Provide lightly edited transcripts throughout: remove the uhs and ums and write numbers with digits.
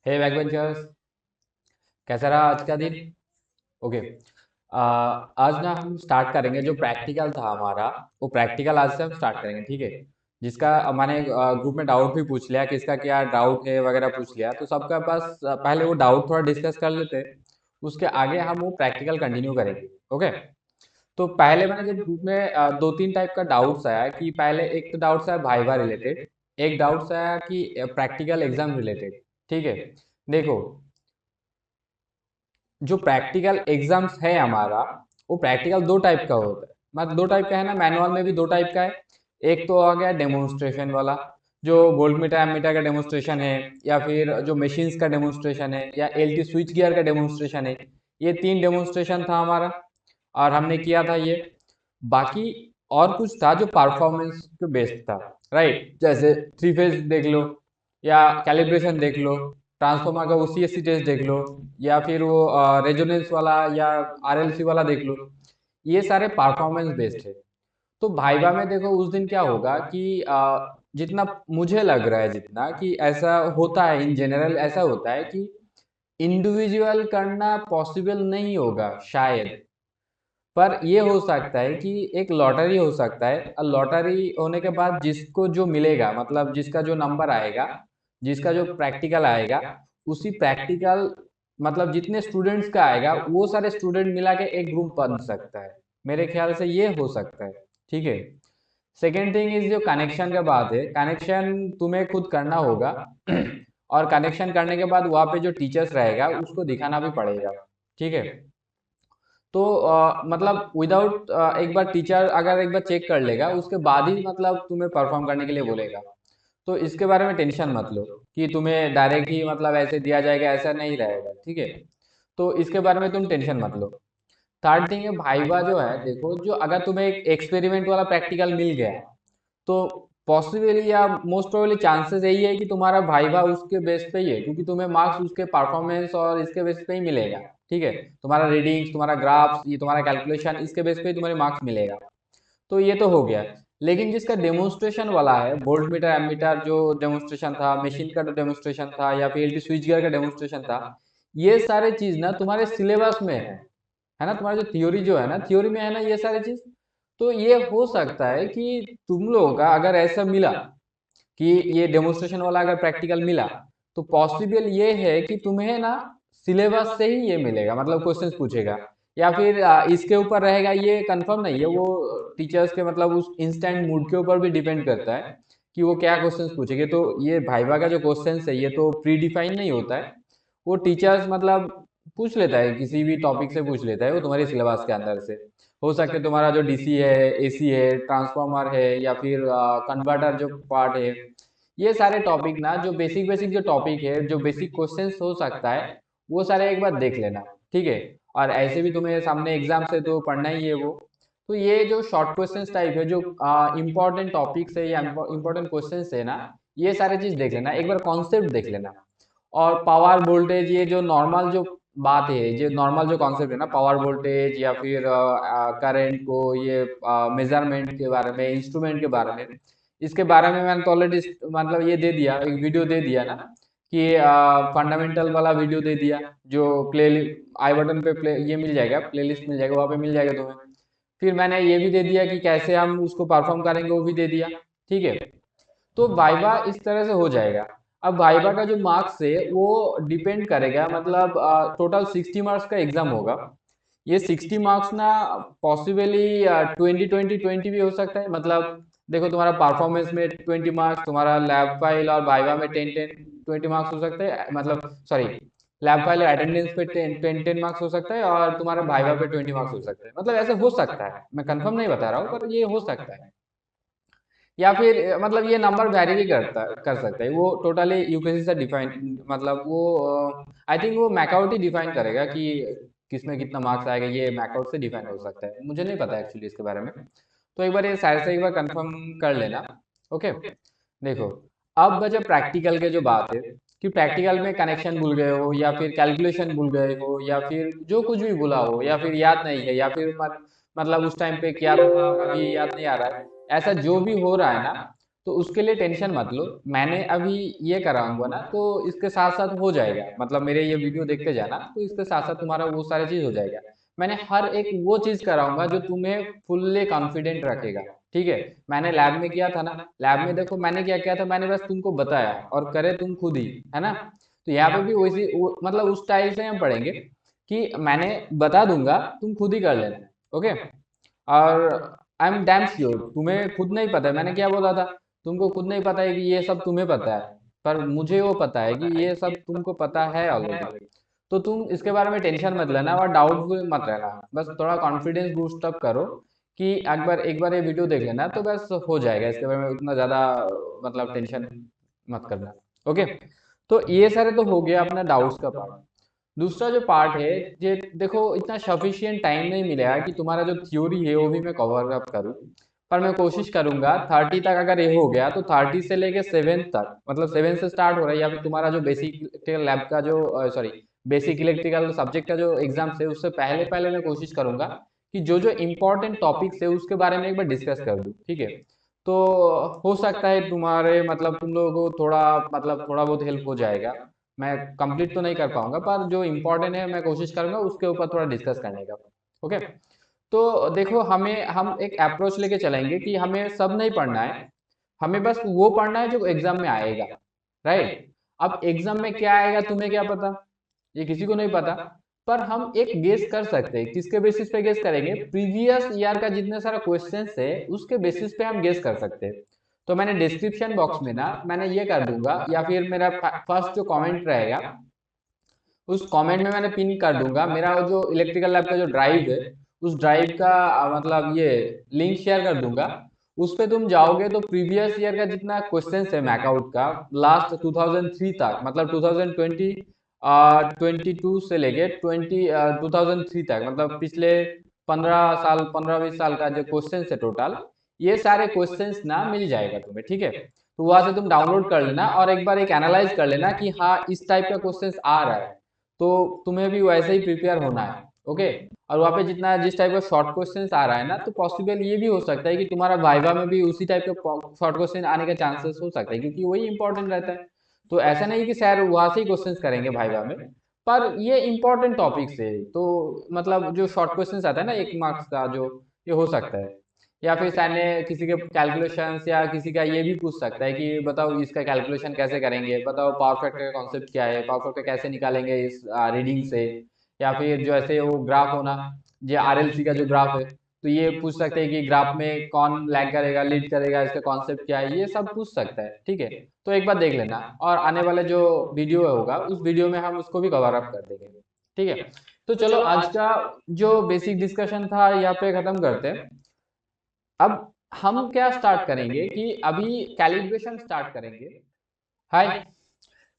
हे back benchers, कैसा रहा आज का दिन? ओके। आज ना हम स्टार्ट करेंगे जो प्रैक्टिकल था हमारा। वो प्रैक्टिकल आज से हम स्टार्ट करेंगे, ठीक है। जिसका मैंने ग्रुप में डाउट भी पूछ लिया, किसका क्या डाउट है वगैरह पूछ लिया, तो सबका पास पहले वो डाउट थोड़ा डिस्कस कर लेते हैं। उसके आगे हम वो प्रैक्टिकल कंटिन्यू करेंगे। ओके। तो पहले मैंने जब ग्रुप में दो तीन टाइप का डाउट्स आया कि पहले एक तो डाउट्स आया भाइवा रिलेटेड, एक डाउट्स आया कि प्रैक्टिकल एग्जाम रिलेटेड। ठीक है। देखो, जो प्रैक्टिकल एग्जाम्स है हमारा, वो प्रैक्टिकल दो टाइप का होता है। मतलब दो टाइप का है ना, मैनुअल में भी दो टाइप का है। एक तो आ गया डेमोन्स्ट्रेशन वाला, जो वोल्ट मीटर एमीटर का डेमोन्स्ट्रेशन है, या फिर जो मशीन्स का डेमोन्स्ट्रेशन है, या एलटी स्विच गियर का डेमोन्स्ट्रेशन है। ये तीन डेमोन्स्ट्रेशन था हमारा, और हमने किया था ये। बाकी और कुछ था जो परफॉर्मेंस पे बेस्ड था, राइट। जैसे थ्री फेज देख लो, या कैलिब्रेशन देख लो, ट्रांसफार्मर का वो सीएससी टेस्ट देख लो, या फिर वो रेजोनेंस वाला या आरएलसी वाला देख लो। ये सारे परफॉर्मेंस बेस्ड है। तो भाइबा में देखो उस दिन क्या होगा कि जितना मुझे लग रहा है, जितना कि ऐसा होता है इन जनरल, ऐसा होता है कि इंडिविजुअल करना पॉसिबल नहीं होगा शायद। पर ये हो सकता है कि एक लॉटरी हो सकता है, और लॉटरी होने के बाद जिसको जो मिलेगा, मतलब जिसका जो नंबर आएगा, जिसका जो प्रैक्टिकल आएगा, उसी प्रैक्टिकल मतलब जितने स्टूडेंट्स का आएगा वो सारे स्टूडेंट मिला के एक ग्रुप बन सकता है। मेरे ख्याल से ये हो सकता है। ठीक है। सेकेंड थिंग इज जो कनेक्शन का बात है, कनेक्शन तुम्हें खुद करना होगा। और कनेक्शन करने के बाद वहाँ पे जो टीचर्स रहेगा उसको दिखाना भी पड़ेगा। ठीक है। तो मतलब विदाउट एक बार टीचर अगर एक बार चेक कर लेगा, उसके बाद ही मतलब तुम्हें परफॉर्म करने के लिए बोलेगा। तो इसके बारे में टेंशन मत लो कि तुम्हें डायरेक्ट ही मतलब ऐसे दिया जाएगा, ऐसा नहीं रहेगा, ठीक है। तो इसके बारे में तुम टेंशन मत लो। थर्ड थिंग है भाईवा जो है, देखो जो अगर तुम्हें एक एक्सपेरिमेंट वाला प्रैक्टिकल मिल गया, तो पॉसिबली या मोस्ट प्रोबेबली चांसेस यही है कि तुम्हारा भाईवा उसके बेस पे ही है, क्योंकि तुम्हें मार्क्स उसके परफॉर्मेंस और इसके बेस पे ही मिलेगा। ठीक है। तुम्हारा रीडिंग्स, तुम्हारा ग्राफ्स, ये तुम्हारा कैलकुलेशन, इसके बेस पे ही तुम्हारे मार्क्स मिलेगा। तो ये तो हो गया। लेकिन जिसका डेमोन्स्ट्रेशन वाला है, वोल्ट मीटर एमीटर जो डेमोन्स्ट्रेशन था, मशीन का जो डेमोन्स्ट्रेशन था, या फिर एलटी स्विच गियर का डेमोन्स्ट्रेशन था, ये सारे चीज ना तुम्हारे सिलेबस में है ना। तुम्हारा जो थ्योरी जो है ना, थ्योरी में है ना ये सारी चीज। तो ये हो सकता है कि तुम लोगों का अगर ऐसा मिला कि ये डेमोन्स्ट्रेशन वाला अगर प्रैक्टिकल मिला, तो पॉसिबल ये है कि तुम्हें ना सिलेबस से ही ये मिलेगा, मतलब क्वेश्चंस पूछेगा। या फिर इसके ऊपर रहेगा, ये कंफर्म नहीं है। वो टीचर्स के मतलब उस इंस्टेंट मूड के ऊपर भी डिपेंड करता है कि वो क्या क्वेश्चंस पूछेंगे। तो ये भाइवा का जो क्वेश्चंस है, ये तो प्री डिफाइन नहीं होता है। वो टीचर्स मतलब पूछ लेता है, किसी भी टॉपिक से पूछ लेता है, वो तुम्हारे सिलेबस के अंदर से। हो सकता है तुम्हारा जो डीसी है, एसी है, ट्रांसफार्मर है, या फिर कन्वर्टर जो पार्ट है, ये सारे टॉपिक ना, जो बेसिक बेसिक जो टॉपिक है, जो बेसिक क्वेश्चंस हो सकता है, वो सारे एक बार देख लेना। ठीक है। और ऐसे भी तुम्हें सामने एग्जाम से तो पढ़ना ही है वो। तो ये जो शॉर्ट क्वेश्चंस टाइप है, जो इंपॉर्टेंट टॉपिक्स है या इंपॉर्टेंट क्वेश्चंस है ना, ये सारे चीज देख लेना, एक बार कॉन्सेप्ट देख लेना। और पावर वोल्टेज, ये जो नॉर्मल जो बात है, जो नॉर्मल जो कॉन्सेप्ट है ना, पावर वोल्टेज या फिर करंट को, ये मेजरमेंट के बारे में, इंस्ट्रूमेंट के बारे में, इसके बारे में मैंने तो ऑलरेडी मतलब ये दे दिया, एक वीडियो दे दिया ना, कि फंडामेंटल वाला वीडियो दे दिया। जो प्ले आई बटन पे प्ले ये मिल जाएगा, प्लेलिस्ट मिल जाएगा, वहाँ पे मिल जाएगा तुम्हें। फिर मैंने ये भी दे दिया कि कैसे हम उसको परफॉर्म करेंगे, वो भी दे दिया। ठीक है। तो वाइवा इस तरह से हो जाएगा। अब वाइवा का जो मार्क्स है वो डिपेंड करेगा, मतलब टोटल 60 मार्क्स का एग्जाम होगा। ये 60 मार्क्स ना पॉसिबली 20 20 20 भी हो सकता है। मतलब देखो, तुम्हारा परफॉर्मेंस में 20 मार्क्स, तुम्हारा लैब फाइल और वाइवा में 10 10 20 मार्क्स हो सकते हैं, मतलब सॉरी, लैब फाइल और अटेंडेंस पे 10 10 10 मार्क्स हो सकता है, और तुम्हारा वाइवा पे 20 मार्क्स हो सकते हैं। मतलब ऐसे हो सकता है, मैं कंफर्म नहीं बता रहा हूँ, पर ये हो सकता है। या फिर मतलब ये नंबर वैरी भी कर सकता है, वो टोटली यूपीएससी से डिफाइन, मतलब वो आई थिंक वो मैकआउट ही डिफाइन करेगा कि किसमें कितना मार्क्स आएगा। ये मैकआउट से डिफाइन हो सकता है, मुझे नहीं पता एक्चुअली इसके बारे में। तो एक बार ये साइड से एक बार कंफर्म कर लेना। ओके। देखो, अब बचे प्रैक्टिकल के जो बात है, कि प्रैक्टिकल में कनेक्शन भूल गए हो, या फिर कैलकुलेशन भूल गए हो, या फिर जो कुछ भी भूला हो, या फिर याद नहीं है, या फिर मतलब उस टाइम पे क्या था अभी याद नहीं आ रहा है, ऐसा जो भी हो रहा है ना, तो उसके लिए टेंशन मत लो, मैंने अभी ये कराऊंगा ना तो इसके साथ साथ हो जाएगा, मतलब मेरे ये वीडियो देखते जाना तो इसके साथ साथ तुम्हारा वो सारी चीज हो जाएगा। मैंने हर एक वो चीज कराऊंगा जो तुम्हें फुल्ली कॉन्फिडेंट रखेगा। ठीक है, मैंने लैब में किया था ना, लैब में देखो मैंने क्या किया था, मैंने बस तुमको बताया और करे तुम खुद ही, है ना। तो यहाँ पे भी वैसी मतलब उस स्टाइल से हम पढ़ेंगे कि मैंने बता दूंगा, तुम खुद ही कर लेना। ओके। और आई एम डैम श्योर तुम्हें खुद नहीं पता है, मैंने क्या बोला था, तुमको खुद नहीं पता है कि ये सब तुम्हें पता है, पर मुझे वो पता है कि ये सब तुमको पता है ऑलरेडी। तो तुम इसके बारे में टेंशन मत लेना और डाउटफुल मत रहना, बस थोड़ा कॉन्फिडेंस बूस्ट अप करो कि एक बार ये वीडियो देख लेना तो बस हो जाएगा, इसके बारे में उतना ज़्यादा मतलब टेंशन मत करना। ओके। तो ये सारे तो हो गया अपना डाउट्स का पार्ट। दूसरा जो पार्ट है, ये देखो इतना सफिशियंट टाइम नहीं मिलेगा कि तुम्हारा जो थ्योरी है वो भी मैं कवर अप करूँ, पर मैं कोशिश करूंगा 30 तक अगर ये हो गया तो 30 से लेके 7 तक, मतलब 7 से स्टार्ट हो रहा है या फिर तुम्हारा जो बेसिक इलेक्ट्रिकल लैब का जो सॉरी बेसिक इलेक्ट्रिकल सब्जेक्ट का जो एग्जाम है उससे पहले पहले मैं कोशिश करूंगा कि जो जो इम्पोर्टेंट टॉपिक्स है उसके बारे में एक बार डिस्कस कर दूं। ठीक है। तो हो सकता है तुम्हारे मतलब तुम लोगों को थोड़ा मतलब थोड़ा बहुत हेल्प हो जाएगा। मैं कंप्लीट तो नहीं कर पाऊंगा पर जो इम्पोर्टेंट है मैं कोशिश करूंगा उसके ऊपर थोड़ा डिस्कस करने का। ओके। तो देखो हमें हम एक अप्रोच लेके चलेंगे कि हमें सब नहीं पढ़ना है, हमें बस वो पढ़ना है जो एग्जाम में आएगा। राइट। अब एग्जाम में क्या आएगा तुम्हें क्या पता, ये किसी को नहीं पता, पर हम एक गेस कर सकते हैं। किसके बेसिस पे गेस करेंगे, प्रीवियस ईयर का जितने सारा क्वेश्चंस है उसके बेसिस पे हम गेस कर सकते हैं। तो मैंने डिस्क्रिप्शन बॉक्स में ना मैंने ये कर दूंगा या फिर मेरा फर्स्ट जो कमेंट रहेगा उस कमेंट में मैंने पिन कर दूंगा मेरा वो जो इलेक्ट्रिकल लैब का जो ड्राइव है, उस ड्राइव का मतलब ये लिंक शेयर कर दूंगा। उस पे तुम जाओगे तो प्रीवियस ईयर का जितना क्वेश्चंस है मैकआउट का लास्ट 2003 तक, मतलब 2020 22 से लेके 2003 तक, मतलब पिछले 15 साल 15-20 साल का जो क्वेश्चंस है टोटल, ये सारे क्वेश्चंस ना मिल जाएगा तुम्हें। ठीक है। तो वहां से तुम डाउनलोड कर लेना और एक बार एक एनालाइज कर लेना कि हाँ इस टाइप का क्वेश्चंस आ रहा है, तो तुम्हें भी वैसे ही प्रिपेयर होना है। ओके। और वहाँ पे जितना जिस टाइप का शॉर्ट क्वेश्चंस आ रहा है ना, तो पॉसिबल ये भी हो सकता है कि तुम्हारा वाइवा में भी उसी टाइप का शॉर्ट क्वेश्चन आने का चांसेस हो सकता है, क्योंकि वही इंपॉर्टेंट रहता है। तो ऐसा नहीं कि सर वहां से ही क्वेश्चंस करेंगे वाइवा में, पर ये इंपॉर्टेंट टॉपिक्स है तो मतलब जो शॉर्ट क्वेश्चंस आता है ना 1 मार्क्स का जो, ये हो सकता है। या फिर सर ने किसी के कैलकुलेशंस या किसी का ये भी पूछ सकता है कि बताओ इसका कैलकुलेशन कैसे करेंगे, बताओ पावर फैक्टर का कॉन्सेप्ट क्या है, पावर फैक्टर कैसे निकालेंगे इस रीडिंग से। या फिर जो ऐसे वो ग्राफ होना, जो आरएलसी का जो ग्राफ है, तो ये पूछ सकते हैं कि ग्राफ में कौन लैग करेगा लीड करेगा, इसका कॉन्सेप्ट क्या है, ये सब पूछ सकता है। ठीक है। तो एक बार देख लेना और आने वाले जो वीडियो होगा उस वीडियो में हम उसको भी कवर अप कर देंगे। ठीक है। तो चलो आज का जो बेसिक डिस्कशन था यहाँ पे खत्म करते हैं। अब हम क्या स्टार्ट करेंगे कि अभी कैलिब्रेशन स्टार्ट करेंगे। हाय।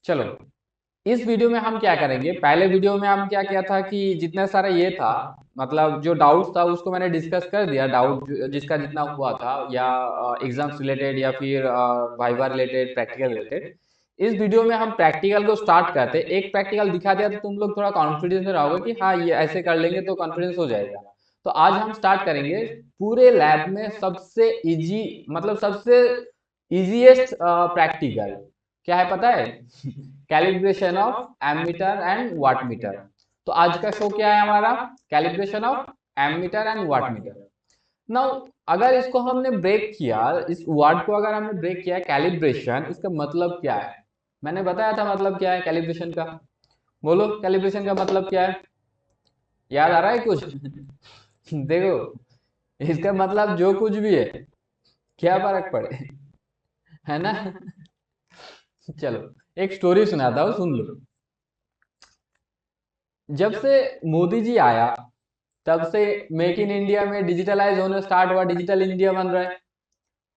चलो इस वीडियो में हम क्या करेंगे, पहले वीडियो में हम क्या किया था कि जितना सारा ये था मतलब जो डाउट था उसको मैंने डिस्कस कर दिया, डाउट जिसका जितना हुआ था या एग्जाम्स रिलेटेड या फिर वाइवा रिलेटेड प्रैक्टिकल रिलेटेड। इस वीडियो में हम प्रैक्टिकल को स्टार्ट करते, एक प्रैक्टिकल दिखा दिया तो तुम लोग थोड़ा कॉन्फिडेंस में रहोगे कि हाँ ये ऐसे कर लेंगे तो कॉन्फिडेंस हो जाएगा। तो आज हम स्टार्ट करेंगे पूरे लैब में सबसे इजी, मतलब सबसे इजीएस्ट प्रैक्टिकल क्या है पता है calibration of ammeter and watt meter. तो आज का शो क्या है हमारा, calibration of ammeter and watt meter. Now अगर इसको हमने ब्रेक किया, इस वर्ड को अगर हमने ब्रेक किया कैलिब्रेशन, इसका मतलब क्या है, मैंने बताया था मतलब क्या है कैलिब्रेशन का। बोलो कैलिब्रेशन का मतलब क्या है, याद आ रहा है कुछ देखो इसका मतलब जो कुछ भी है, क्या फर्क पड़े, है ना। चलो एक स्टोरी सुनाता हूँ सुन लो। जब से मोदी जी आया तब से मेक इन इंडिया में डिजिटलाइज होना स्टार्ट हुआ, डिजिटल इंडिया बन रहा है।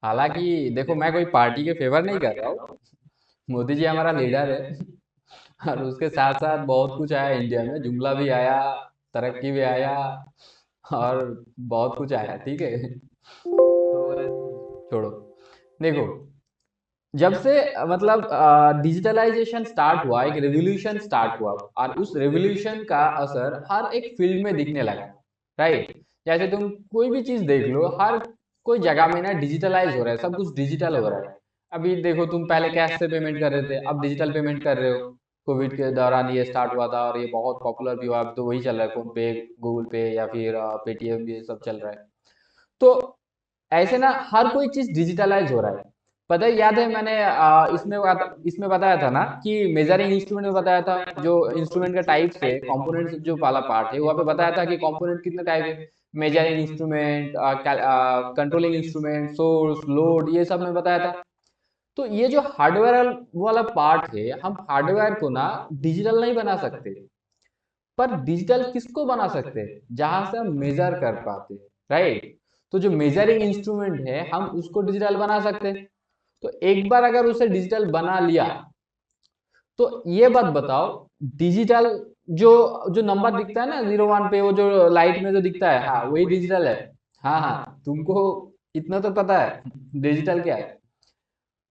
हालांकि देखो मैं कोई पार्टी के फेवर नहीं कर रहा हूँ, मोदी जी हमारा लीडर है और उसके साथ साथ बहुत कुछ आया इंडिया में, जुमला भी आया, तरक्की भी आया और बहुत कुछ आया। ठीक है। तो छोड़ो। देखो जब से मतलब डिजिटलाइजेशन स्टार्ट हुआ, एक रेवोल्यूशन स्टार्ट हुआ और उस रेवोल्यूशन का असर हर एक फील्ड में दिखने लगा। राइट। जैसे तुम कोई भी चीज देख लो, हर कोई जगह में ना डिजिटलाइज हो रहा है, सब कुछ डिजिटल हो रहा है। अभी देखो तुम पहले कैश से पेमेंट कर रहे थे, अब डिजिटल पेमेंट कर रहे हो। कोविड के दौरान ये स्टार्ट हुआ था और ये बहुत पॉपुलर भी हुआ, अब तो वही चल रहा है, फोन पे, गूगल पे या फिर पेटीएम, ये सब चल रहा है। तो ऐसे ना हर कोई चीज डिजिटलाइज हो रहा है। पता है, याद है मैंने इसमें बताया था ना कि मेजरिंग इंस्ट्रूमेंट में बताया था, जो इंस्ट्रूमेंट का टाइप्स है, कंपोनेंट्स जो वाला पार्ट है वहाँ पे बताया था कि कंपोनेंट कितने टाइप है। Measuring instrument, controlling instrument, source, load, ये सब में बताया था। तो ये जो हार्डवेयर वाला पार्ट है, हम हार्डवेयर को ना डिजिटल नहीं बना सकते, पर डिजिटल किसको बना सकते हैं, जहां से हम मेजर कर पाते हैं, राइट। तो जो मेजरिंग इंस्ट्रूमेंट है हम उसको डिजिटल बना सकते हैं। तो एक बार अगर उसे डिजिटल बना लिया, तो ये बात बताओ, डिजिटल जो जो नंबर दिखता है ना 01 पे, वो जो लाइट में जो दिखता है, हाँ वही डिजिटल है। हाँ हाँ, तुमको इतना तो पता है डिजिटल क्या है।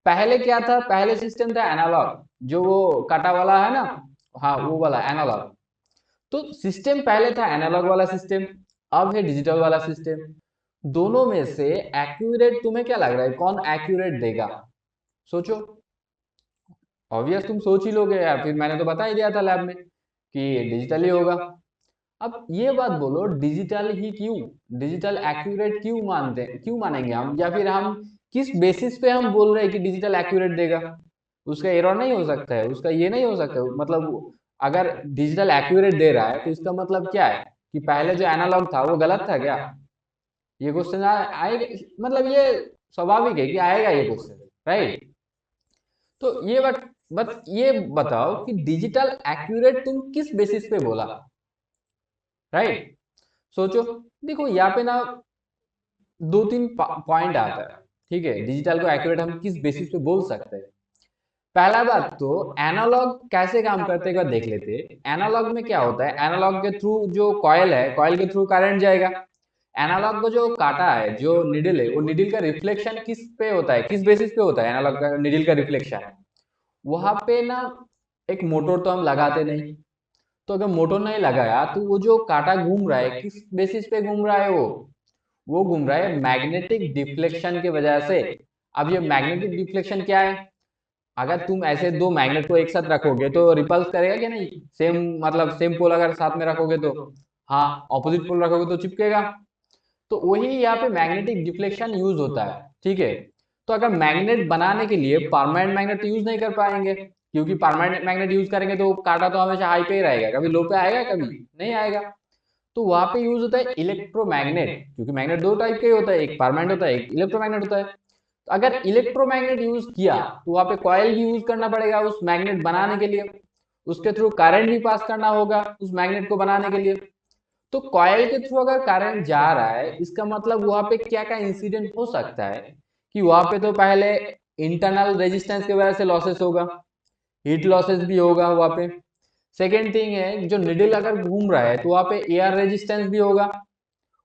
पहले क्या था, पहले सिस्टम था एनालॉग, जो वो काटा वाला है ना, हाँ वो वाला एनालॉग। तो सिस्टम पहले था एनालॉग वाला सिस्टम, अब है डिजिटल वाला सिस्टम। दोनों में से एक्यूरेट तुम्हें क्या लग रहा है, कौन एक्यूरेट देगा? सोचो। ऑब्वियस तुम सोच ही लोगे यार, फिर मैंने तो बता ही दिया था लैब में कि डिजिटल ही होगा। अब ये बात बोलो, डिजिटल ही क्यों, डिजिटल एक्यूरेट क्यों मानते हैं, क्यों मानेंगे हम, या फिर हम किस बेसिस पे हम बोल रहे हैं कि डिजिटल एक्यूरेट देगा? उसका एरर नहीं हो सकता है, उसका ये नहीं हो सकता मतलब, अगर डिजिटल एक्यूरेट दे रहा है तो इसका मतलब क्या है, कि पहले जो एनालॉग था वो गलत था क्या? ये क्वेश्चन आएगा, मतलब ये स्वाभाविक है कि आएगा ये क्वेश्चन, राइट। तो ये बट ये बताओ कि डिजिटल एक्यूरेट तुम किस बेसिस पे बोला, राइट। सोचो। देखो यहाँ पे ना दो तीन पॉइंट आता है, ठीक है, डिजिटल को एक्यूरेट हम किस बेसिस पे बोल सकते हैं। पहला बात तो, एनालॉग कैसे काम करते हैं एक बार देख लेते हैं। एनालॉग में क्या होता है, एनालॉग के थ्रू जो कॉयल है, कॉयल के थ्रू करंट जाएगा। एनालॉग को जो काटा है, जो निडल है, वो निडल का रिफ्लेक्शन किस पे होता है, किस बेसिस पे होता है एनालॉग का निडल का रिफ्लेक्शन? वहां पे ना एक मोटर तो हम लगाते नहीं। तो अगर मोटर नहीं लगाया तो वो जो कांटा घूम रहा है, किस बेसिस पे घूम रहा है वो घूम रहा है मैग्नेटिक डिफ्लेक्शन की वजह से। अब ये मैग्नेटिक डिफ्लेक्शन क्या है? अगर तुम ऐसे दो मैग्नेट को एक साथ रखोगे तो रिपल्स करेगा क्या? नहीं, सेम मतलब सेम पोल अगर साथ में रखोगे तो, हाँ, ऑपोजिट पोल रखोगे तो चिपकेगा। तो वही यहाँ पे मैग्नेटिक डिफ्लेक्शन यूज होता है, ठीक है। तो अगर मैग्नेट बनाने के लिए परमानेंट मैग्नेट यूज नहीं कर पाएंगे, क्योंकि परमानेंट मैग्नेट यूज करेंगे तो कांटा तो हमेशा हाई पे ही रहेगा, कभी लो पे आएगा, कभी नहीं आएगा। तो वहां पे यूज होता है इलेक्ट्रोमैग्नेट, क्योंकि मैग्नेट दो टाइप के होता है, एक परमानेंट होता है, एक इलेक्ट्रोमैग्नेट होता है। तो अगर इलेक्ट्रोमैग्नेट यूज किया तो वहां पे कॉयल भी यूज करना पड़ेगा उस मैग्नेट बनाने के लिए, उसके थ्रू करंट भी पास करना होगा उस मैग्नेट को बनाने के लिए। तो कॉयल के थ्रू अगर करंट जा रहा है, इसका मतलब वहां पे क्या क्या इंसिडेंट हो सकता है, कि वहां पे तो पहले इंटरनल रेजिस्टेंस की वजह से लॉसेस होगा, हीट लॉसेस भी होगा वहां पे। सेकेंड थिंग है, जो निडल अगर घूम रहा है तो वहां पे एयर रेजिस्टेंस भी होगा,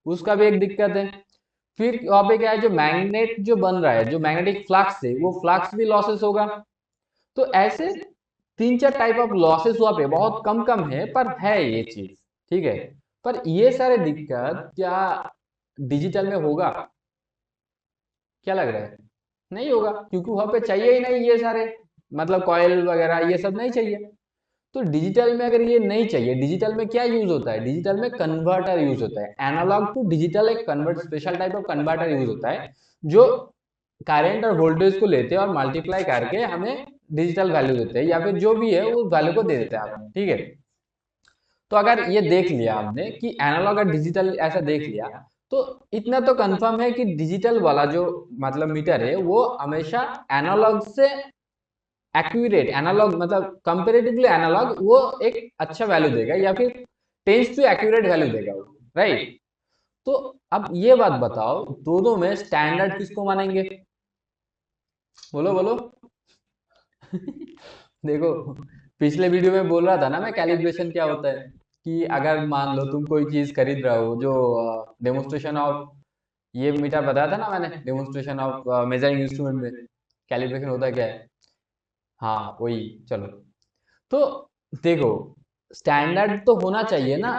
उसका भी एक दिक्कत है। फिर वहां पे क्या है, जो मैग्नेट जो बन रहा है, जो मैग्नेटिक फ्लक्स है, वो फ्लक्स भी लॉसेस होगा। तो ऐसे तीन चार टाइप ऑफ लॉसेस वहां पे बहुत कम कम है, पर है ये चीज, ठीक है। पर ये सारे दिक्कत क्या डिजिटल में होगा? क्या लग रहा है? नहीं होगा, क्योंकि वहां पे चाहिए ही नहीं ये सारे, मतलब कॉयल वगैरह ये सब नहीं चाहिए। तो डिजिटल में अगर ये नहीं चाहिए, डिजिटल में क्या यूज होता है, डिजिटल में कन्वर्टर यूज होता है, एनालॉग टू डिजिटल एक convert special type of converter use होता है, जो करंट और वोल्टेज को लेते हैं और मल्टीप्लाई करके हमें डिजिटल वैल्यू देते हैं, या फिर जो भी है उस वैल्यू को दे देते हैं हमें, ठीक है। तो अगर ये देख लिया आपने कि एनालॉग और डिजिटल ऐसा देख लिया, तो इतना तो कंफर्म है कि डिजिटल वाला जो मतलब मीटर है वो हमेशा एनालॉग से एक्यूरेट, एनालॉग मतलब कंपेरेटिवली एनालॉग वो एक अच्छा वैल्यू देगा, या फिर टेंस टू एक्यूरेट वैल्यू देगा वो, राइट। तो अब ये बात बताओ, दोनों में स्टैंडर्ड किसको मानेंगे? बोलो बोलो। देखो, पिछले वीडियो में बोल रहा था ना मैं, कैलिब्रेशन क्या होता है, कि अगर मान लो तुम कोई चीज खरीद रहे हो, जो डेमोन्स्ट्रेशन ऑफ, ये मीटर बताया था ना मैंने, डेमोन्स्ट्रेशन ऑफ मेजरिंग इंस्ट्रूमेंट में कैलिब्रेशन होता क्या है, हाँ वही, चलो। तो देखो, स्टैंडर्ड तो होना चाहिए ना,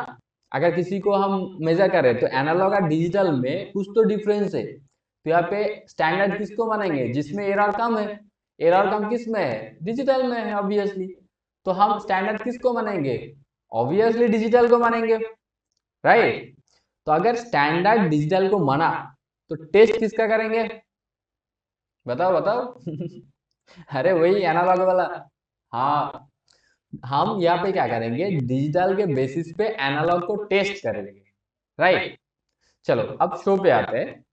अगर किसी को हम मेजर कर रहे हैं, तो एनालॉग और डिजिटल में कुछ तो डिफरेंस है, तो यहाँ पे स्टैंडर्ड किसको मानेंगे, जिसमें एरर कम है। एरर कम किस में है? डिजिटल में है ऑब्वियसली। तो हम स्टैंडर्ड किसको मानेंगे? ऑब्वियसली डिजिटल को मानेंगे, राइट। तो अगर स्टैंडर्ड डिजिटल को माना तो टेस्ट किसका करेंगे? बताओ बताओ। अरे वही एनालॉग वाला। हाँ, हम यहाँ पे क्या करेंगे, डिजिटल के बेसिस पे एनालॉग को टेस्ट करेंगे, राइट। चलो अब शो पे आते हैं।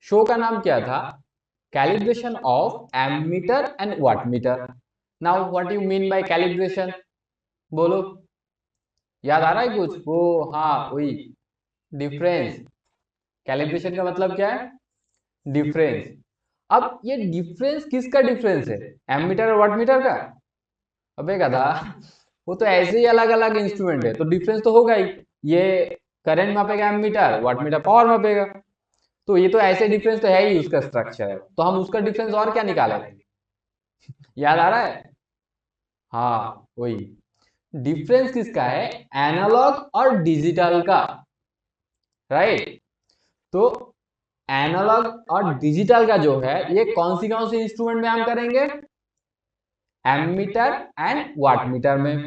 शो का नाम क्या था? Calibration of ammeter and wattmeter. Now what you mean by calibration? बोलो, याद आ रहा है कुछ? वो हाँ वही, डिफरेंस। कैलिब्रेशन का मतलब क्या है? डिफरेंस। अब ये डिफरेंस किसका डिफरेंस है? एमीटर और वाटमीटर का? अबे गधा, वो तो ऐसे ही अलग अलग इंस्ट्रूमेंट है तो डिफरेंस तो होगा ही। ये करंट मापेगा एमीटर, वाटमीटर पावर मापेगा। तो ये तो ऐसे डिफरेंस तो है ही, उसका स्ट्रक्चर है, तो हम उसका डिफरेंस और क्या निकालेंगे? याद आ रहा है? हाँ वही। डिफरेंस किसका है? एनालॉग और डिजिटल का, राइट। तो एनालॉग और डिजिटल का जो है ये कौन सी इंस्ट्रूमेंट में हम करेंगे? एमीटर एंड वाटमीटर में।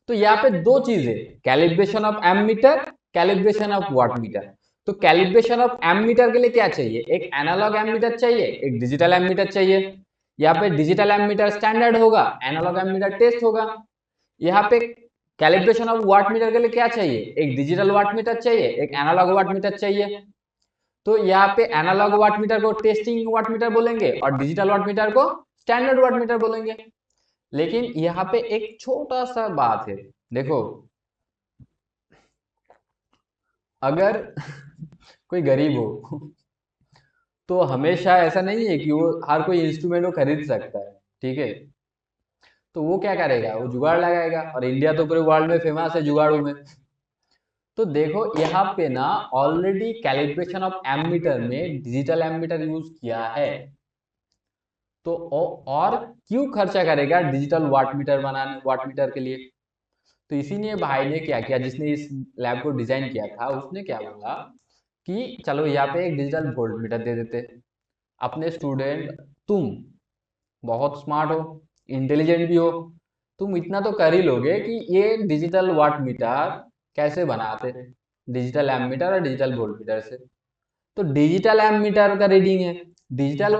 तो यहाँ पे दो चीजें, calibration of ammeter, calibration of wattmeter. तो कैलिब्रेशन ऑफ एमीटर के लिए क्या चाहिए? एक एनालॉग एमीटर चाहिए, एक डिजिटल एमीटर चाहिए। यहाँ पे डिजिटल एमीटर स्टैंडर्ड होगा, एनालॉग एमीटर टेस्ट होगा। यहाँ पे कैलिब्रेशन ऑफ वाटमीटर के लिए क्या चाहिए? एक डिजिटल वाटमीटर चाहिए, एक एनालॉग वाटमीटर चाहिए। तो यहाँ पे एनालॉग वाटमीटर को टेस्टिंग वाटमीटर बोलेंगे और डिजिटल वाटमीटर को स्टैंडर्ड वाटमीटर बोलेंगे। लेकिन यहाँ पे एक छोटा सा बात है, देखो, अगर कोई गरीब हो तो हमेशा ऐसा नहीं है कि वो हर कोई इंस्ट्रूमेंट को खरीद सकता है, ठीक है। तो वो क्या करेगा? वो जुगाड़ लगाएगा, और इंडिया तो पूरे वर्ल्ड में फेमस है जुगाड़ू में। तो देखो यहाँ पे ना ऑलरेडी कैलिब्रेशन ऑफ एमीटर में डिजिटल एमीटर यूज किया है, तो और क्यों खर्चा करेगा डिजिटल वाटमीटर बनाने, वाटमीटर के लिए? तो इसीलिए भाई ने क्या किया, जिसने इस लैब को डिजाइन किया था, उसने क्या बोला कि चलो यहाँ पे एक डिजिटल वोल्ट मीटर दे देते। अपने स्टूडेंट, तुम बहुत स्मार्ट हो, इंटेलिजेंट भी हो, तुम इतना तो कर ही लोगे कि ये डिजिटल वाट मीटर कैसे बनाते, डिजिटल एमीटर और डिजिटल वोल्ट मीटर से। तो डिजिटल एमीटर का रीडिंग है, डिजिटल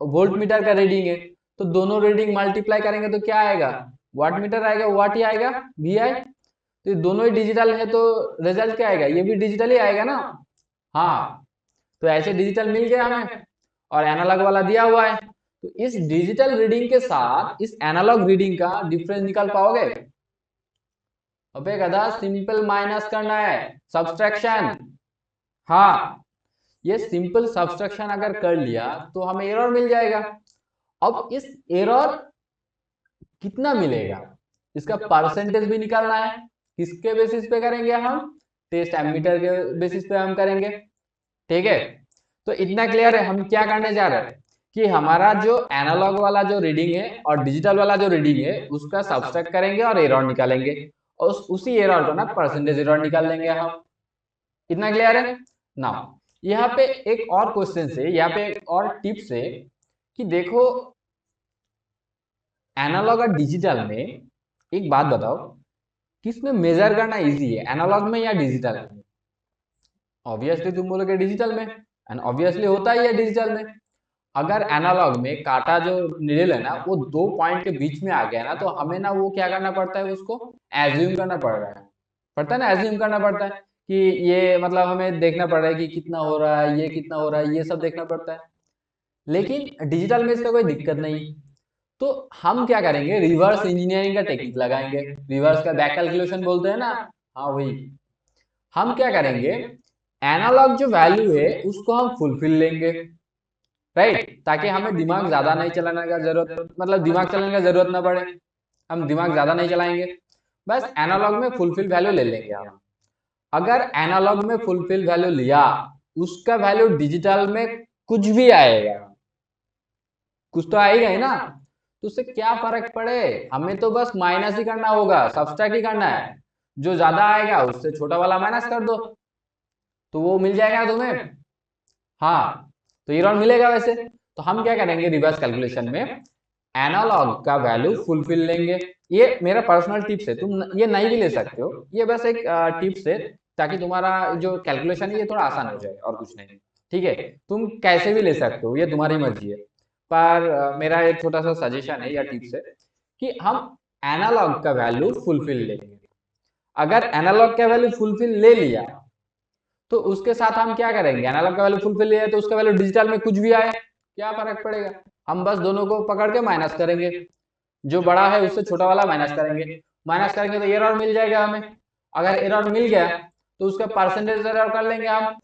वोल्ट मीटर का रीडिंग है, तो दोनों रीडिंग मल्टीप्लाई करेंगे तो क्या आएगा? वाट मीटर आएगा, वाट ही आएगा, वी आई। तो ये दोनों ही डिजिटल है तो रिजल्ट क्या आएगा? ये भी डिजिटल ही आएगा ना। हाँ, तो ऐसे डिजिटल मिल गया हमें और एनालॉग वाला दिया हुआ है। तो इस डिजिटल रीडिंग के साथ इस एनालॉग रीडिंग का डिफरेंस निकाल पाओगे? अबे गधा, सिंपल माइनस करना है, सब्सट्रैक्शन। हाँ, ये सिंपल सब्सट्रैक्शन अगर कर लिया तो हमें एरर मिल जाएगा। अब इस एरर कितना मिलेगा, इसका परसेंटेज भी निकालना है। किसके बेसिस पे करेंगे हम? टेस्ट एमीटर के बेसिस पे हम करेंगे, ठीक है। तो इतना क्लियर है हम क्या करने जा रहे हैं, कि हमारा जो एनालॉग वाला जो रीडिंग है और डिजिटल वाला जो रीडिंग है उसका सब्सट्रैक्ट करेंगे और एरर निकालेंगे, और उसी एरर को ना परसेंटेज एरर निकाल लेंगे हम। इतना क्लियर है ना? यहाँ पे एक और क्वेश्चन है, यहाँ पे एक और टिप्स है कि देखो, एनालॉग और डिजिटल में एक बात बताओ, किसमें मेजर करना इजी है, एनालॉग में या डिजिटल में? ऑब्वियसली तुम बोलोगे डिजिटल में, एंड ऑब्वियसली होता ही है डिजिटल में। अगर एनालॉग में काटा जो नीडल है ना वो दो पॉइंट के बीच में आ गया ना, तो हमें ना वो क्या करना पड़ता है, उसको एज्यूम करना पड़ रहा है, पड़ता है ना, एज्यूम करना पड़ता है कि ये मतलब हमें देखना पड़ रहा है कि कितना हो रहा है, ये कितना हो रहा है, ये सब देखना पड़ता है। लेकिन डिजिटल में इसका कोई दिक्कत नहीं। तो हम क्या करेंगे, रिवर्स इंजीनियरिंग का टेक्निक लगाएंगे, रिवर्स का बैक कैलकुलेशन बोलते हैं ना। हाँ वही, हम क्या करेंगे, एनालॉग जो वैल्यू है उसको हम फुलफिल लेंगे, राइट, ताकि हमें दिमाग ज्यादा नहीं चलाने का जरूरत, मतलब दिमाग चलाने का जरूरत ना पड़े, हम दिमाग ज्यादा नहीं चलाएंगे, बस एनालॉग में फुलफिल वैल्यू ले लेंगे हम। अगर एनालॉग में फुलफिल वैल्यू लिया, उसका वैल्यू डिजिटल में कुछ भी आएगा, कुछ तो आएगा ही ना, तो उससे क्या फर्क पड़े, हमें तो बस माइनस ही करना होगा, सब्सट्रैक्ट ही करना है। जो ज्यादा आएगा उससे छोटा वाला माइनस कर दो, तो वो मिल जाएगा तुम्हें। हाँ, तो एरर मिलेगा वैसे। तो हम क्या करेंगे रिवर्स कैलकुलेशन में, एनालॉग का वैल्यू फुलफिल लेंगे। ये मेरा पर्सनल टिप्स है, तुम ये नहीं भी ले सकते हो, ये बस एक टिप्स है ताकि तुम्हारा जो कैलकुलेशन है ये थोड़ा आसान हो जाए और कुछ नहीं। ठीक है, तुम कैसे भी ले सकते हो, ये तुम्हारी मर्जी है, पर मेरा एक छोटा सा सजेशन है या टिप्स है कि हम एनालॉग का वैल्यू फुलफिल लेंगे। अगर एनालॉग का वैल्यू फुलफिल ले लिया तो उसके साथ हम क्या करेंगे, एनालॉग का वैल्यू फुलफिल लिया है तो उसका वैल्यू डिजिटल में कुछ भी आए क्या फर्क पड़ेगा, हम बस दोनों को पकड़ के माइनस करेंगे, जो बड़ा है उससे छोटा वाला माइनस करेंगे। माइनस करेंगे तो एरर मिल जाएगा हमें। अगर एरर मिल गया तो उसका परसेंटेज एरर कर लेंगे हम,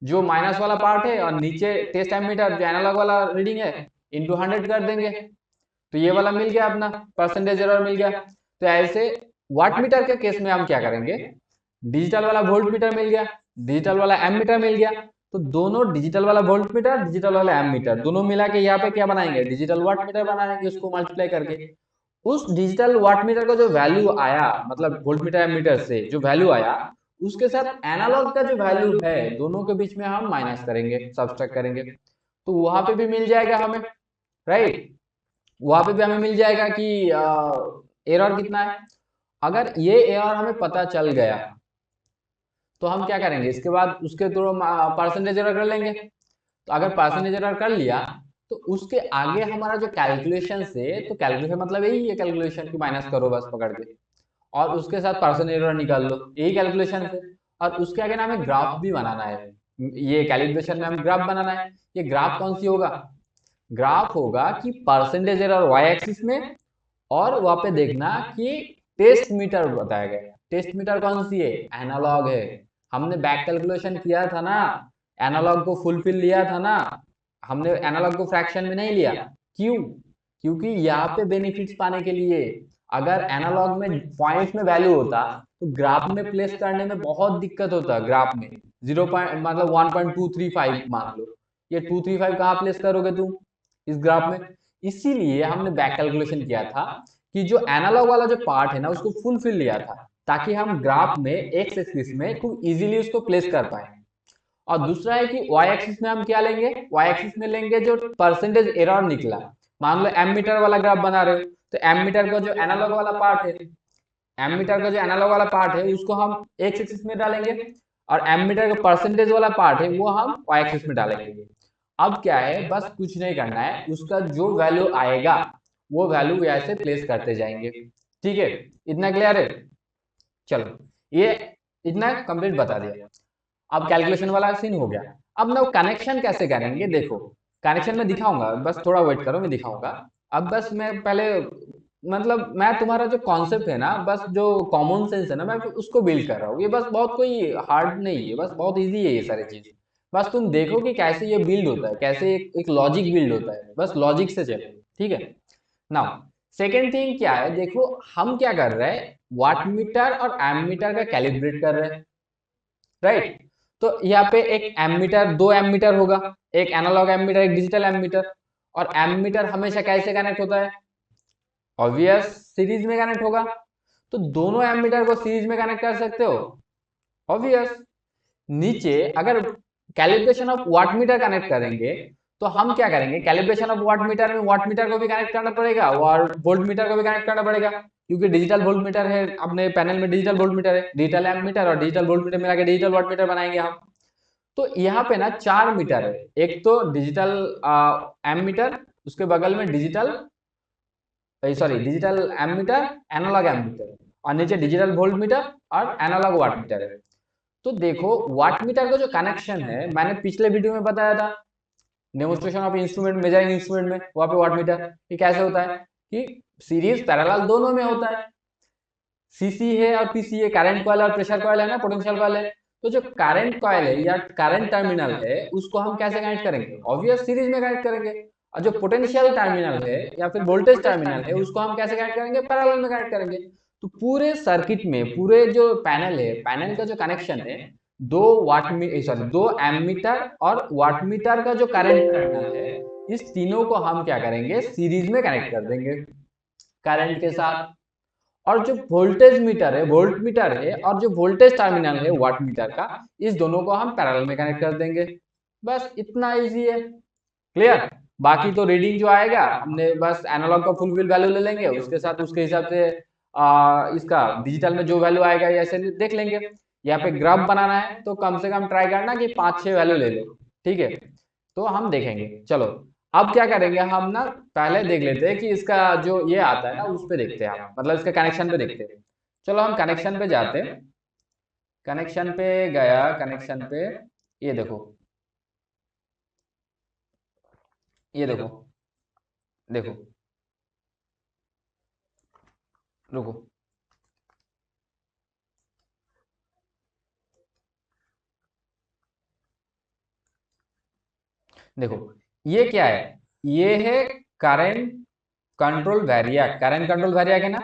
जो माइनस वाला पार्ट है और नीचे टेस्ट एमीटर जो एनालॉग वाला रीडिंग है इंटू 100 कर देंगे, तो ये वाला मिल गया अपना, परसेंटेज एरर मिल गया। तो ऐसे वाट मीटर के केस में हम क्या करेंगे, डिजिटल वाला वोल्ट मीटर मिल गया, डिजिटल वाला एम मीटर मिल गया, तो दोनों डिजिटल वाला वोल्ट मीटर डिजिटल वाला एम मीटर दोनों मिला के यहाँ पे क्या बनाएंगे, डिजिटल वाट मीटर बनाएंगे, उसको मल्टीप्लाई करके उस डिजिटल वाट मीटर का जो वैल्यू आया, मतलब वोल्ट मीटर एम मीटर से जो वैल्यू आया उसके साथ एनालॉग का जो वैल्यू है दोनों के बीच में हम माइनस करेंगे, सब्सट्रैक्ट करेंगे, तो वहां पे भी मिल जाएगा हमें, राइट। वहां पे भी हमें मिल जाएगा कि एरर कितना है। अगर ये एरर हमें पता चल गया तो हम क्या करेंगे, इसके बाद उसके थ्रू परसेंटेज एरर कर लेंगे। तो अगर परसेंटेज एरर कर लिया तो उसके आगे हमारा जो कैलकुलेशन से, तो कैलकुलेशन मतलब यही है कैलकुलेशन की माइनस करो बस पकड़ के, और उसके साथ परसेंटेज एरर निकाल लो, यही कैलकुलेशन है। और उसके आगे ना हमें ग्राफ भी बनाना है, ये कैलिब्रेशन में हमें ग्राफ बनाना है। ये ग्राफ कौन सी होगा, ग्राफ होगा कि परसेंटेज एरर वाई एक्सिस में, और वहां पे देखना कि टेस्ट मीटर बताया गया, टेस्ट मीटर कौन सी है, एनालॉग है। हमने बैक कैलकुलेशन किया था ना, एनालॉग को फुलफिल लिया था ना, हमने एनालॉग को फ्रैक्शन में नहीं लिया, क्यों, क्योंकि यहाँ पे बेनिफिट्स पाने के लिए। अगर एनालॉग में पॉइंट्स में वैल्यू होता तो ग्राफ में प्लेस करने में बहुत दिक्कत होता, ग्राफ में 0 पॉइंट मतलब 1.235 मान लो, ये 235 कहाँ प्लेस करोगे तुम इस ग्राफ में। इसीलिए हमने बैक कैलकुलेशन किया था कि जो एनालॉग वाला जो पार्ट है ना उसको फुलफिल लिया था, ताकि हम ग्राफ में एक्स एक्सिस में खूब इजीली उसको प्लेस कर पाए। और दूसरा है कि वाई एक्सिस में हम क्या लेंगे, वाई एक्सिस में लेंगे जो परसेंटेज एरर निकला। मान लो एम मीटर वाला ग्राफ बना रहे हो तो एम मीटर का जो एनालॉग वाला पार्ट है, एम मीटर का जो एनालॉग वाला पार्ट है उसको हम एक्स एक्सिस में डालेंगे, और एम मीटर का परसेंटेज वाला पार्ट है वो हम वाई एक्सिस में डालेंगे। अब क्या है, बस कुछ नहीं करना है, उसका जो वैल्यू आएगा वो वैल्यू ऐसे प्लेस करते जाएंगे। ठीक है, इतना क्लियर है। चलो, ये इतना कंप्लीट बता दिया। अब कैलकुलेशन वाला सीन हो गया। अब ना कनेक्शन कैसे करेंगे, देखो कनेक्शन में दिखाऊंगा, बस थोड़ा वेट करो मैं दिखाऊंगा। अब बस मैं पहले, मतलब मैं तुम्हारा जो कॉन्सेप्ट है ना, बस जो कॉमन सेंस है ना, मैं उसको बिल्ड कर रहा हूँ। ये बस बहुत कोई हार्ड नहीं है, बस बहुत इजी है ये सारी चीज। बस तुम देखो कि कैसे ये बिल्ड होता है, कैसे एक लॉजिक बिल्ड होता है, बस लॉजिक से चलो। ठीक है, नाउ सेकेंड थिंग क्या है, देखो हम क्या कर रहे हैं, वाट मीटर और एम मीटर का कैलिब्रेट कर रहे हैं, राइट। तो यहाँ पे एक एमीटर, दो एमीटर होगा, एक एनालॉग एमीटर एक डिजिटल एमीटर। और एमीटर हमेशा कैसे कनेक्ट होता है, ऑब्वियस सीरीज में कनेक्ट होगा। तो दोनों एमीटर को सीरीज में कनेक्ट कर सकते हो, ऑब्वियस। नीचे अगर calibration of watt meter connect करेंगे तो हम क्या करेंगे, कैलिब्रेशन ऑफ वाट मीटर में वाट मीटर को भी कनेक्ट करना पड़ेगा और वोल्ट मीटर को भी कनेक्ट करना पड़ेगा, क्योंकि डिजिटल वोल्ट मीटर है अपने पैनल में, डिजिटल वोल्ट मीटर है, डिजिटल एम मीटर और डिजिटल वोल्ट मीटर मिला के डिजिटल वाट मीटर बनाएंगे हम। तो यहाँ पे ना चार मीटर है, एक तो डिजिटल एम मीटर, उसके बगल में digital, sorry digital ammeter, analog ammeter, और नीचे डिजिटल वोल्ट मीटर और एनालॉग वाट मीटर है। तो देखो वाट मीटर का जो कनेक्शन है मैंने पिछले वीडियो में बताया था, demonstration of instrument measuring instrument में, वहां पे वाट मीटर ये कैसे होता है कि सीरीज पैरेलल दोनों में होता है, सीसी है और पीसी है, करंट कॉइल और प्रेशर कॉइल है ना, पोटेंशियल कॉइल है। तो जो करंट कॉइल है या करंट टर्मिनल है उसको हम कैसे कनेक्ट करेंगे, ऑब्वियस सीरीज में कनेक्ट करेंगे। और जो पोटेंशियल टर्मिनल है या फिर वोल्टेज टर्मिनल है उसको हम कैसे कनेक्ट करेंगे, पैरेलल में कनेक्ट करेंगे। तो पूरे सर्किट में पूरे जो पैनल है, पैनल का जो कनेक्शन है, दो वाट मी सॉरी दो एमीटर और वाट मीटर का जो करंट टर्मिनल है, इस तीनों को हम क्या करेंगे, सीरीज में कनेक्ट कर देंगे करंट के साथ। और जो वोल्टेज मीटर है, वोल्ट मीटर है, और जो वोल्टेज टर्मिनल है वाट मीटर का, इस दोनों को हम पैरेलल में कनेक्ट कर देंगे। बस इतना इजी है, क्लियर। बाकी तो रीडिंग जो आएगा हमने बस एनालॉग का फुल वैल्यू ले लेंगे, उसके साथ उसके हिसाब से इसका डिजिटल में जो वैल्यू आएगा ऐसे देख लेंगे। यहाँ पे ग्राफ बनाना है तो कम से कम ट्राई करना कि 5-6 वैल्यू ले लो, ठीक है। तो हम देखेंगे। चलो अब क्या करेंगे हम ना, पहले देख लेते हैं कि इसका जो ये आता है ना उस पे देखते हैं हम, मतलब इसके कनेक्शन पे देखते हैं। चलो हम कनेक्शन पे जाते हैं। कनेक्शन पे गया, कनेक्शन पे ये देखो, ये देखो, देखो, रुको, देखो ये क्या है, ये है current control variac. Current control variac है ना।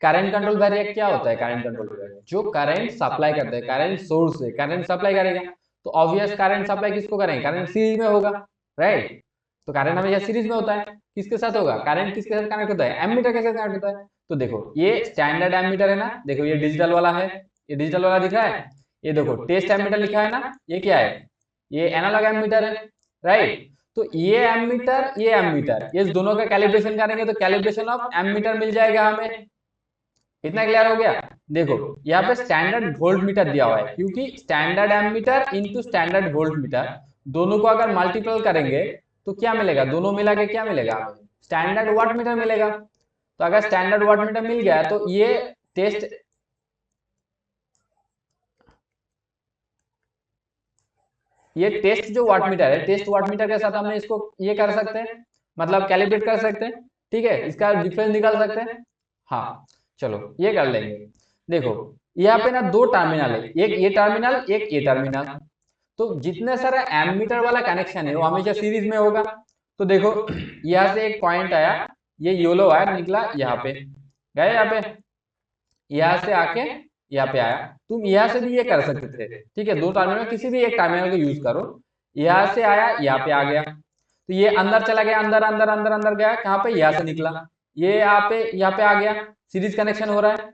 करंट कंट्रोल वेरिएक क्या होता है? करंट कंट्रोल वेरिएक जो करंट सप्लाई करता है, करंट सोर्स से करंट सप्लाई करेगा। तो ऑब्वियस करंट सप्लाई किसको करेंगे? करंट सीरीज में होगा, राइट। तो करंट हमेशा सीरीज में होता है, किसके साथ होगा? करंट किसके साथ कनेक्ट होता है? एमीटर के साथ कनेक्ट होता है। तो देखो ये स्टैंडर्ड एमीटर है ना, देखो ये डिजिटल वाला है, ये डिजिटल वाला दिख रहा है। ये देखो टेस्ट एमीटर लिखा है ना, ये क्या है? ये एनालॉग एमीटर है, राइट। तो ये एमीटर, ये एमीटर, ये दोनों का कैलिब्रेशन करेंगे तो कैलिब्रेशन ऑफ एमीटर मिल जाएगा हमें। इतना क्लियर हो गया? देखो यहाँ पे स्टैंडर्ड वोल्ट मीटर दिया हुआ है, क्योंकि standard ammeter into standard volt meter दोनों को अगर मल्टीपल करेंगे तो क्या मिलेगा? दोनों मिला के क्या मिलेगा? स्टैंडर्ड वाट मीटर मिलेगा। तो अगर स्टैंडर्ड वाट मीटर मिल गया तो ये टेस्ट, ये टेस्ट जो वाट मीटर है, टेस्ट वाट मीटर के साथ हमने इसको ये कर सकते हैं, मतलब कैलिब्रेट कर सकते हैं, ठीक है, इसका डिफरेंस निकाल सकते हैं। हाँ चलो ये कर लेंगे। देखो यहाँ पे ना दो टर्मिनल है, एक ये टर्मिनल, एक ये टर्मिनल। तो जितने सारे एमीटर वाला कनेक्शन है वो हमेशा सीरीज में होगा। तो देखो यहाँ से एक पॉइंट आया, ये येलो वायर निकला यहाँ पे, गए यहाँ पे, यहाँ से आके यहाँ पे आया। तुम यहाँ से भी ये कर सकते थे, ठीक है, दो टर्मिनल किसी भी एक टर्मिनल को यूज करो। यहाँ से आया, यहाँ पे आ गया, तो ये अंदर चला गया, अंदर अंदर अंदर अंदर गया, कहाँ पे? यहाँ से निकला, ये यहाँ पे आ गया, सीरीज कनेक्शन हो रहा है।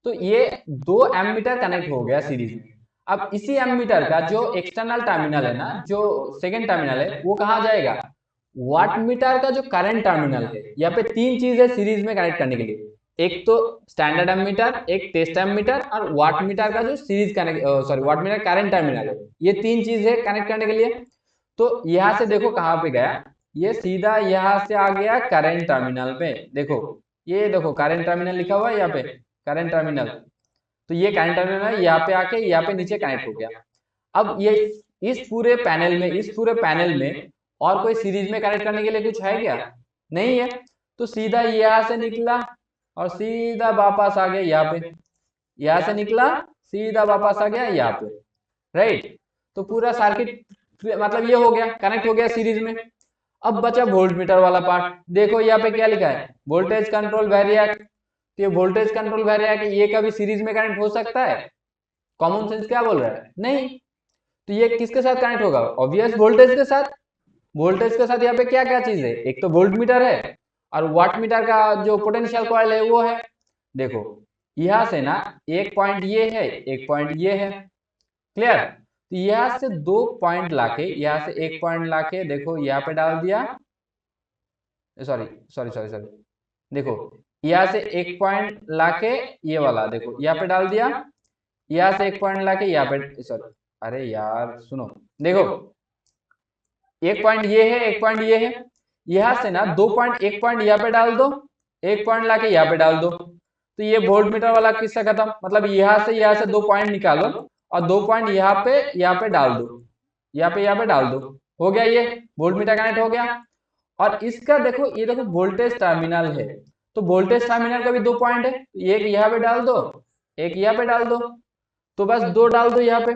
तो ये दो एमीटर कनेक्ट हो गया सीरीज में। अब इसी एमीटर का जो एक्सटर्नल टर्मिनल है ना, जो सेकेंड टर्मिनल है, वो कहाँ जाएगा? वाट मीटर का जो करंट टर्मिनल है, यहाँ पे तीन चीज है सीरीज में कनेक्ट करने के लिए। एक तो स्टैंडर्ड एमीटर, एक टेस्ट एमीटर, और वाट मीटर का जो series connect, sorry watt meter current terminal है। ये तीन चीज है कनेक्ट करने के लिए। तो यहाँ से देखो कहाँ पे गया, ये सीधा यहाँ से आ गया करंट टर्मिनल पे। देखो ये देखो करंट टर्मिनल लिखा हुआ है यहाँ पे, करंट टर्मिनल। तो ये करंट टर्मिनल यहाँ पे आके यहाँ पे नीचे कनेक्ट हो गया। अब ये इस पूरे पैनल में, इस पूरे पैनल में और कोई सीरीज में कनेक्ट करने के लिए कुछ है क्या? नहीं है। तो सीधा यहाँ से निकला और सीधा वापस आ गया यहाँ पे, यहाँ से निकला सीधा वापस आ गया यहाँ पे, राइट। तो पूरा सर्किट मतलब ये हो गया, कनेक्ट हो गया सीरीज में। अब बचा वोल्ट मीटर वाला पार्ट। देखो यहाँ पे क्या लिखा है? Voltage control variac. तो ये वोल्टेज कंट्रोल वेरिएक, ये कभी सीरीज में कनेक्ट हो सकता है? कॉमन सेंस क्या बोल रहा है? नहीं। तो ये किसके साथ कनेक्ट होगा? ऑब्वियस वोल्टेज के साथ। वोल्टेज के साथ यहाँ पे क्या क्या चीज है? एक तो वोल्ट मीटर है, और वाट मीटर का जो पोटेंशियल कॉइल है वो है। देखो यहाँ से ना एक पॉइंट ये है, एक पॉइंट ये है, क्लियर। तो यहाँ से दो पॉइंट लाके, यहाँ से एक पॉइंट लाके देखो यहाँ पे डाल दिया, सॉरी सॉरी सॉरी सॉरी, देखो यहाँ से एक पॉइंट लाके ये वाला देखो यहाँ पे डाल दिया, यहाँ से एक पॉइंट लाके यहाँ पे, सॉरी, अरे यार सुनो, देखो एक पॉइंट ये है, एक पॉइंट ये है। यहाँ से ना दो पॉइंट, एक पॉइंट यहाँ पे डाल दो, एक पॉइंट लाके यहाँ पे डाल दो। तो ये वोल्ट मीटर वाला किस्सा खत्म। मतलब यहाँ से दो पॉइंट निकालो और दो पॉइंट यहाँ पे डाल दो, यहाँ पे डाल दो, हो गया, ये वोल्ट मीटर कनेक्ट हो गया। और इसका देखो, ये देखो वोल्टेज टर्मिनल है, तो वोल्टेज टर्मिनल का भी दो पॉइंट है, एक यहाँ पे डाल दो, एक यहाँ पे डाल दो। तो बस दो डाल दो यहाँ पे।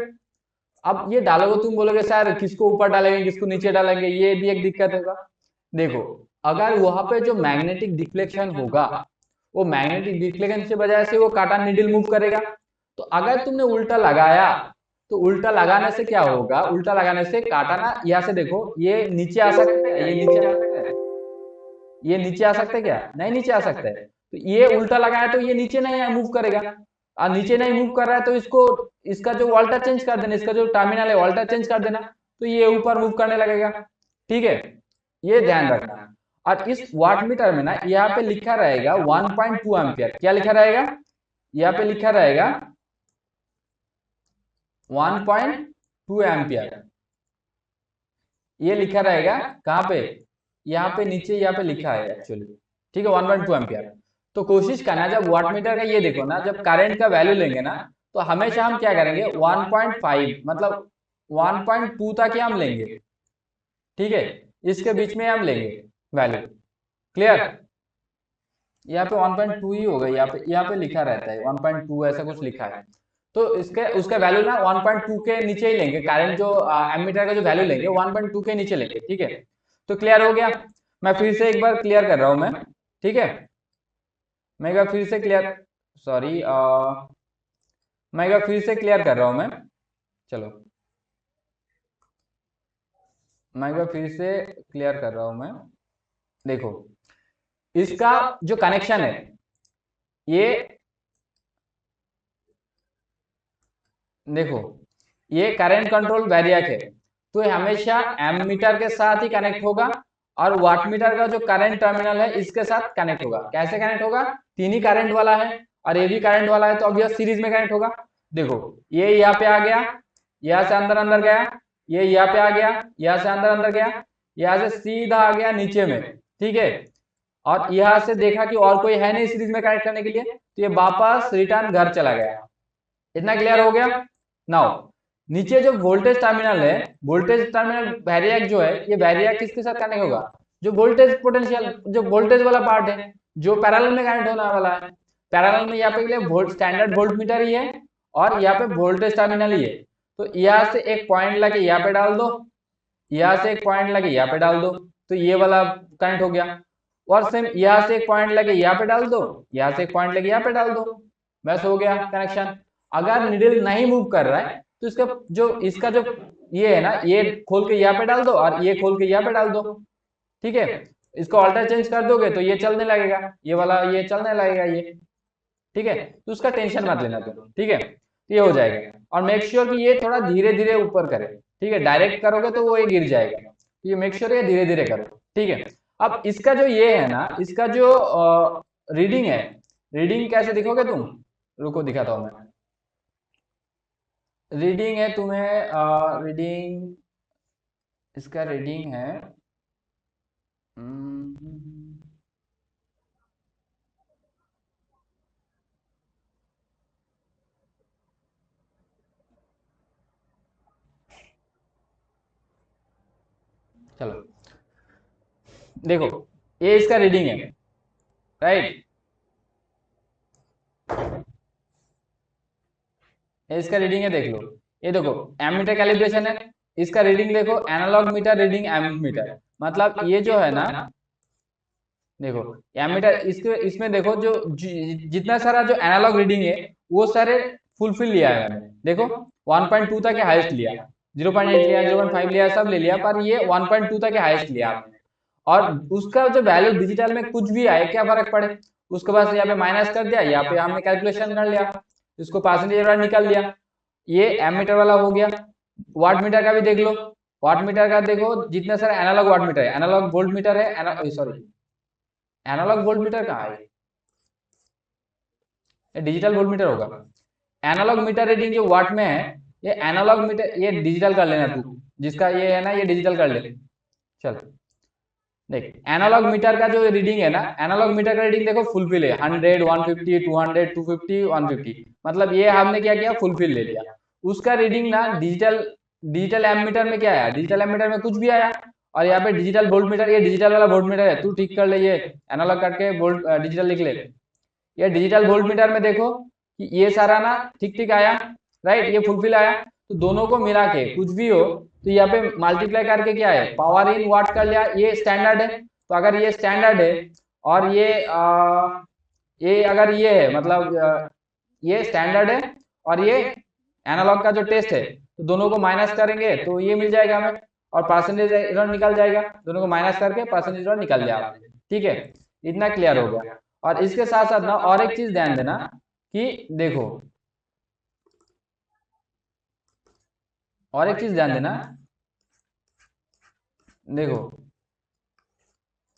अब ये डालोगे, तुम बोलोगे सर किसको ऊपर डालेंगे किसको नीचे डालेंगे, ये भी एक दिक्कत होगा। देखो अगर वहां पे जो मैग्नेटिक डिफ्लेक्शन होगा, वो मैग्नेटिक डिफ्लेक्शन की वजह से वो काटा नीडल मूव करेगा। तो अगर तुमने उल्टा लगाया, तो उल्टा लगाने से क्या होगा? उल्टा लगाने से काटा ना, यहाँ से देखो ये नीचे आ सकता है, ये नीचे आ सकता है, ये नीचे आ सकता है क्या? नहीं नीचे आ सकता है। तो ये उल्टा लगाया तो ये नीचे नहीं मूव करेगा, और नीचे नहीं मूव कर रहा है तो इसको, इसका जो वोल्टेज चेंज कर देना, इसका जो टर्मिनल है वोल्टेज चेंज कर देना, तो ये ऊपर मूव करने लगेगा, ठीक है। ये ध्यान रखना। और इस वाट मीटर में ना यहाँ पे लिखा रहेगा 1.2 एम्पियर। क्या लिखा रहेगा? यहाँ पे लिखा रहेगा 1.2 एम्पियर। ये लिखा रहेगा कहाँ पे? यहाँ पे नीचे, यहाँ पे लिखा है एक्चुअली। ठीक है, 1.2 एम्पियर। तो कोशिश करना, जब वाट मीटर का ये देखो ना, जब करंट का वैल्यू लेंगे ना, तो हमेशा हम क्या करेंगे, 1.5 मतलब 1.2 तक ही हम लेंगे। ठीक है, इसके बीच में हम लेंगे वैल्यू। क्लियर? यहाँ पे 1.2 ही होगा, यहाँ पे लिखा रहता है 1.2 ऐसा कुछ लिखा है। तो इसके उसका वैल्यू ना 1.2 के नीचे ही लेंगे, करंट जो एमीटर का जो वैल्यू लेंगे 1.2 के नीचे लेंगे। ठीक है, तो क्लियर हो गया? मैं फिर से एक बार क्लियर कर रहा हूँ मैं। ठीक है, मैं एक बार फिर से क्लियर, सॉरी, मैं एक बार फिर से क्लियर कर रहा हूँ मैं। चलो, मैं एक बार फिर से क्लियर कर रहा हूँ मैं। देखो, इसका जो कनेक्शन है, ये देखो, ये करंट कंट्रोल वेरिएक है, तो ये हमेशा एमीटर के साथ ही कनेक्ट होगा, और वाट मीटर का जो करंट टर्मिनल है इसके साथ कनेक्ट होगा। कैसे कनेक्ट होगा? तीन ही करंट वाला है और ये भी करंट वाला है, तो अब यह सीरीज में कनेक्ट होगा। देखो, ये यहाँ पे आ गया, यहाँ से अंदर अंदर गया, ये यहाँ पे आ गया, यहाँ से अंदर अंदर गया, यहाँ से सीधा आ गया नीचे में। ठीक है, और यहाँ से देखा कि और कोई है नहीं सीरीज में कनेक्ट करने के लिए, तो ये वापस रिटर्न घर चला गया। इतना क्लियर हो गया? नाउ, नीचे जो वोल्टेज टर्मिनल है, वोल्टेज टर्मिनल वैरिएक जो है, ये वैरिएक किसके साथ कनेक्ट होगा? जो वोल्टेज पोटेंशियल, जो वोल्टेज वाला पार्ट है, जो पैरेलल में कनेक्ट होने वाला है। पैरेलल में यहाँ पे के लिए वोल्ट स्टैंडर्ड वोल्ट मीटर ही है, और यहाँ पे वोल्टेज टर्मिनल ही है। तो यहाँ से एक पॉइंट लाके यहाँ पे डाल दो, यहाँ से एक पॉइंट लगे यहाँ पे डाल दो, तो ये वाला कनेक्ट हो गया। और सेम यहाँ से एक पॉइंट लगे यहाँ पे डाल दो, यहाँ से एक पॉइंट लगे यहाँ पे डाल दो, बस हो गया कनेक्शन। अगर निडल नहीं मूव कर रहा है, तो इसका जो ये है ना, ये खोल के यहाँ पे डाल दो और ये खोल के यहाँ पे डाल दो। ठीक है, इसको ऑल्टर चेंज कर दोगे तो ये चलने लगेगा, ये वाला ये चलने लगेगा ये। ठीक है, तो उसका टेंशन मत लेना तुम। ठीक है, तो ये हो जाएगा। और मेक श्योर कि ये थोड़ा धीरे धीरे ऊपर करे। ठीक है, डायरेक्ट करोगे तो वो ये गिर जाएगा, तो ये मेक श्योर ये धीरे धीरे करो। ठीक है, अब इसका जो ये है ना, इसका जो रीडिंग है, रीडिंग कैसे दिखोगे तुम? रुको दिखाता हूँ मैं। रीडिंग है तुम्हें, रीडिंग, इसका रीडिंग है, हम्म, चलो देखो, ये इसका रीडिंग है, राइट? ये इसका रीडिंग है, देख लो। ये देखो, एमीटर कैलिब्रेशन है, इसका रीडिंग देखो, एनालॉग मीटर रीडिंग एमीटर, मतलब ये जो है ना, देखो एमीटर, इसके इसमें देखो जो जितना सारा जो एनालॉग रीडिंग है, वो सारे फुलफिल लिया है मैंने। देखो 1.2 तक के हाईएस्ट लिया, 0.8 लिया, 0.5 लिया, सब ले लिया, पर ये 1.2 तक के हाईएस्ट लिया आपने। और उसका जो वैल्यू डिजिटल में कुछ भी आए, क्या फर्क पड़े, उसके बाद यहाँ पे माइनस कर दिया, यहाँ पे हमने कैलकुलेशन कर लिया, इसको परसेंटेज निकाल दिया। ये एमीटर वाला हो गया। वाट मीटर का भी देख लो, वाट मीटर का देखो, जितने सारे एनालॉग वाट मीटर है, एनालॉग वोल्ट मीटर है, सॉरी, एनालॉग वोल्ट मीटर कहाँ है? ये डिजिटल वोल्ट मीटर होगा। एनालॉग मीटर रीडिंग जो वाट में है, ये एनालॉग मीटर, ये डिजिटल कर लेना तू, जिसका ये है ना, ये डिजिटल कर ले। चल देख, एनालॉग मीटर का जो रीडिंग है ना, एनालॉग मीटर का रीडिंग देखो फुलफिल है, 100, 150, 200, 250, 150, मतलब ये हमने क्या किया, फुलफिल ले लिया। उसका रीडिंग ना डिजिटल, डिजिटल एमीटर में क्या आया, डिजिटल एमीटर में कुछ भी आया। और यहाँ पे डिजिटल वोल्ट मीटर, ये डिजिटल वाला वोल्ट मीटर है, तू ठीक कर ले, ये एनालॉग करके वोल्ट डिजिटल लिख ले। ये डिजिटल वोल्ट मीटर में देखो कि ये सारा ना ठीक ठीक आया, राइट, ये फुलफिल आया। तो दोनों को मिला के कुछ भी हो, तो यहाँ पे मल्टीप्लाई करके क्या है, पावर इन वाट कर लिया, ये स्टैंडर्ड है। तो अगर ये स्टैंडर्ड है, और ये अगर ये है, मतलब ये स्टैंडर्ड है, और ये एनालॉग का जो टेस्ट है, तो दोनों को माइनस करेंगे तो ये मिल जाएगा हमें, और परसेंटेज एरर निकल जाएगा, दोनों को माइनस करके परसेंटेज एरर निकल जाएगा। ठीक है, इतना क्लियर हो गया। और इसके साथ साथ ना और एक चीज ध्यान देना, कि देखो, और एक चीज ध्यान देना, देखो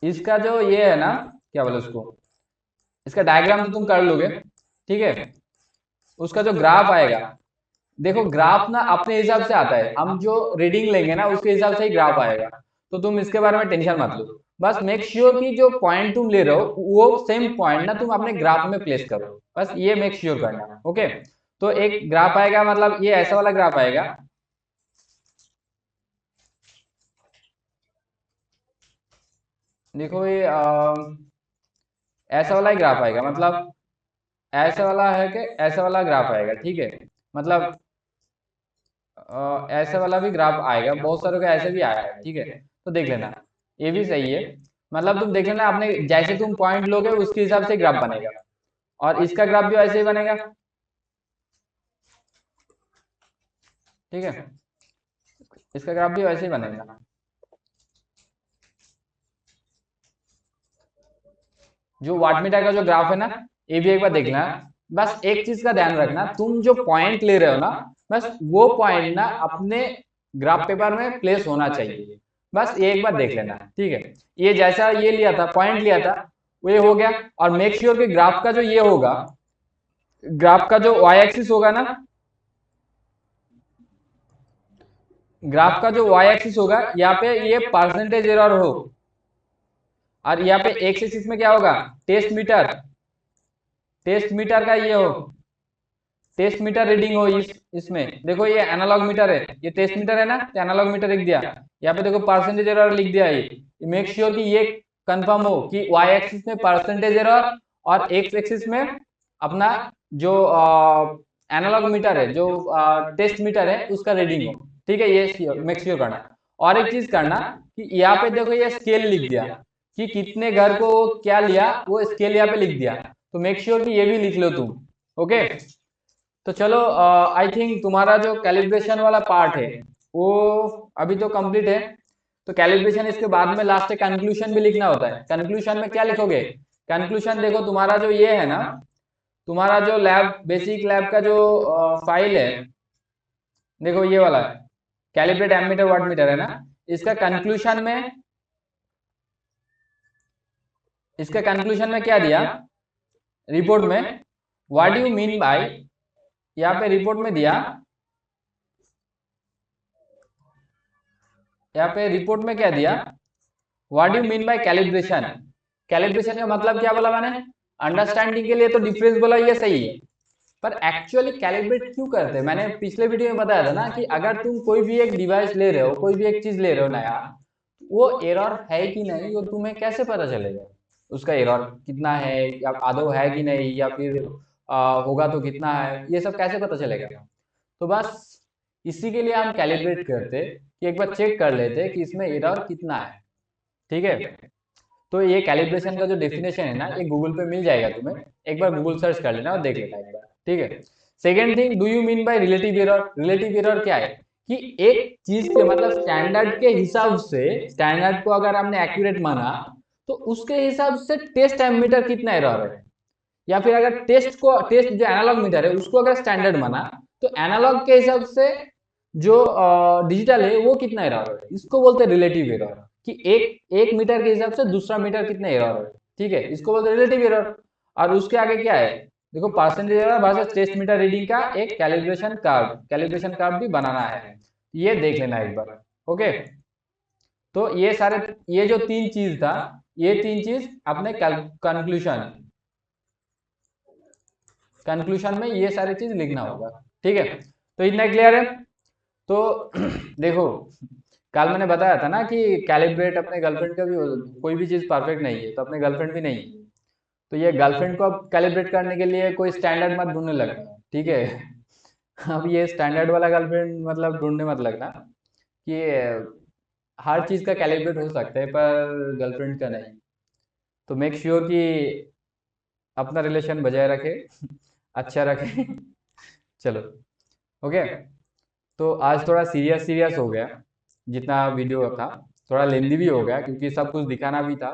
इसका जो ये है ना, क्या बोले उसको, इसका डायग्राम तो तुम कर लोगे, ठीक है। उसका जो ग्राफ आएगा, देखो ग्राफ ना अपने हिसाब से आता है, हम जो रीडिंग लेंगे ना उसके हिसाब से ही ग्राफ आएगा, तो तुम इसके बारे में टेंशन मत लो। बस मेक श्योर कि जो पॉइंट तुम ले रहे हो वो सेम पॉइंट ना तुम अपने ग्राफ में प्लेस करो, बस ये मेक श्योर करना, ओके। तो एक ग्राफ आएगा, मतलब ये ऐसा वाला ग्राफ आएगा, देखो ये ऐसा वाला ही ग्राफ आएगा, मतलब ऐसा वाला है कि ऐसा वाला ग्राफ आएगा, ठीक है। मतलब ऐसे वाला भी ग्राफ आएगा, बहुत सारों का ऐसे भी आया है, ठीक है। तो देख लेना, ये भी सही है। मतलब तुम देख लेना, आपने जैसे तुम पॉइंट लोगे उसके हिसाब से ग्राफ बनेगा, और इसका ग्राफ भी ऐसे ही बनेगा, ठीक है। इसका ग्राफ भी वैसे ही बनेगा। जो वाटमीटर का जो ग्राफ है ना, ये भी एक बार देखना। बस एक चीज का ध्यान रखना, तुम जो पॉइंट ले रहे हो ना, बस वो पॉइंट ना अपने ग्राफ पेपर में प्लेस होना चाहिए, बस ये एक बार देख लेना, ठीक है। ये जैसा ये लिया था, पॉइंट लिया था, वो ये हो गया। और मेक श्योर कि ग्राफ का जो ये होगा, ग्राफ का जो वाई एक्सिस होगा ना, ग्राफ का जो वाई एक्सिस होगा यहाँ पे ये परसेंटेज एरर हो, और यहाँ पे एक्स एक्सिस में क्या होगा, टेस्ट मीटर, टेस्ट मीटर का ये हो, टेस्ट मीटर रीडिंग हो। इसमें देखो ये एनालॉग मीटर है, ये टेस्ट मीटर है ना, तो एनालॉग मीटर लिख दिया। यहाँ पे देखो परसेंटेज एरर लिख दिया। ये मेक श्योर कि ये कंफर्म हो कि वाई एक्सिस में परसेंटेज एरर और एक्स एक्सिस में अपना जो एनालॉग मीटर है, जो टेस्ट मीटर है उसका रीडिंग हो, ठीक है। ये मेक श्योर करना। और एक चीज करना कि यहाँ पे देखो ये स्केल लिख दिया कि कितने घर को क्या लिया, वो स्केल यहाँ पे लिख दिया, तो मेक श्योर कि ये भी लिख लो तुम, ओके। तो चलो, आई थिंक तुम्हारा जो कैलिब्रेशन वाला पार्ट है वो अभी तो कंप्लीट है। तो कैलिब्रेशन इसके बाद में लास्ट कंक्लूजन भी लिखना होता है। कंक्लूजन में क्या लिखोगे, कंक्लूजन देखो तुम्हारा जो ये है ना, तुम्हारा जो लैब बेसिक लैब का जो फाइल है, देखो ये वाला है, कैलिब्रेट एमीटर वाट मीटर है ना। इसका कंक्लूजन में, इसका कंक्लूजन में क्या दिया, रिपोर्ट में, what do you mean bye, यहाँ पे रिपोर्ट में दिया, यहाँ पे रिपोर्ट में क्या दिया, what do you mean by calibration. Calibration का मतलब क्या बोला मैंने, अंडरस्टैंडिंग के लिए तो डिफरेंस बोला, ये सही है। पर एक्चुअली कैलिब्रेट क्यों करते हैं, मैंने पिछले वीडियो में बताया था ना कि अगर तुम कोई भी एक डिवाइस ले रहे हो, कोई भी एक चीज ले रहे हो नया, वो एरर है कि नहीं वो तुम्हें कैसे पता चलेगा, उसका एरर कितना है, या आदौ है कि नहीं, या फिर होगा तो कितना है, ये सब कैसे पता चलेगा। तो बस इसी के लिए हम कैलिब्रेट करते कि एक बार चेक कर लेते कि इसमें एरर कितना है, ठीक है। तो ये कैलिब्रेशन का जो डेफिनेशन है ना, ये गूगल पे मिल जाएगा तुम्हें, एक बार गूगल सर्च कर लेना और देख लेना एक बार, ठीक है। Second thing, do you mean by relative error. Relative error क्या है कि एक चीज के मतलब स्टैंडर्ड के हिसाब से, स्टैंडर्ड को अगर हमने एक्यूरेट माना तो उसके हिसाब से टेस्ट एमीटर कितना एरर है, या फिर अगर टेस्ट को, टेस्ट जो एनालॉग मीटर है उसको अगर स्टैंडर्ड माना तो एनालॉग के हिसाब से जो डिजिटल है वो कितना एरर है, इसको बोलते हैं रिलेटिव एरर। कि एक एक मीटर के हिसाब से दूसरा मीटर कितना एरर है, ठीक है, इसको बोलते हैं रिलेटिव एरर। और उसके आगे क्या है, देखो percentage error versus test meter reading का एक कैलिब्रेशन कर्व, कैलिब्रेशन कर्व भी बनाना है, ये देख लेना एक बार, ओके। तो ये सारे, ये जो तीन चीज था, ये तीन चीज अपने कंक्लूजन, कंक्लूजन में ये सारी चीज लिखना होगा, ठीक है। तो इतना क्लियर है। तो देखो, कल मैंने बताया था ना कि कैलिब्रेट अपने गर्लफ्रेंड का भी कोई भी चीज परफेक्ट नहीं है, तो अपने गर्लफ्रेंड भी नहीं है। तो ये गर्लफ्रेंड को अब कैलिब्रेट करने के लिए कोई स्टैंडर्ड मत ढूंढने लगना, ठीक है। अब ये स्टैंडर्ड वाला गर्लफ्रेंड मतलब ढूंढने मत लगना कि हर चीज का कैलिब्रेट हो सकता है पर गर्लफ्रेंड का नहीं। तो मेक श्योर कि अपना रिलेशन बजाय रखे, अच्छा रखे। चलो, ओके। तो आज थोड़ा सीरियस सीरियस हो गया, जितना वीडियो था थोड़ा लेंदी भी हो गया क्योंकि सब कुछ दिखाना भी था,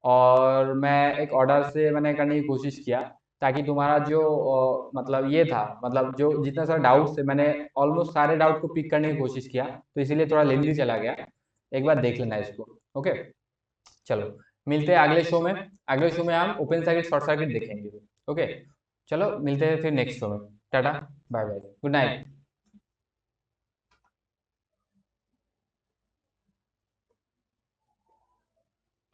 और मैं एक ऑर्डर से मैंने करने की कोशिश किया ताकि तुम्हारा जो मतलब ये था, मतलब जो जितना सारा डाउट थे मैंने ऑलमोस्ट सारे डाउट को पिक करने की कोशिश किया, तो इसीलिए थोड़ा लेंदी चला गया। एक बार देख लेना इसको, ओके। चलो मिलते हैं अगले शो में। अगले शो में हम ओपन सर्किट शॉर्ट सर्किट देखेंगे। ओके, चलो मिलते हैं फिर नेक्स्ट शो में। Tata, bye bye, good night.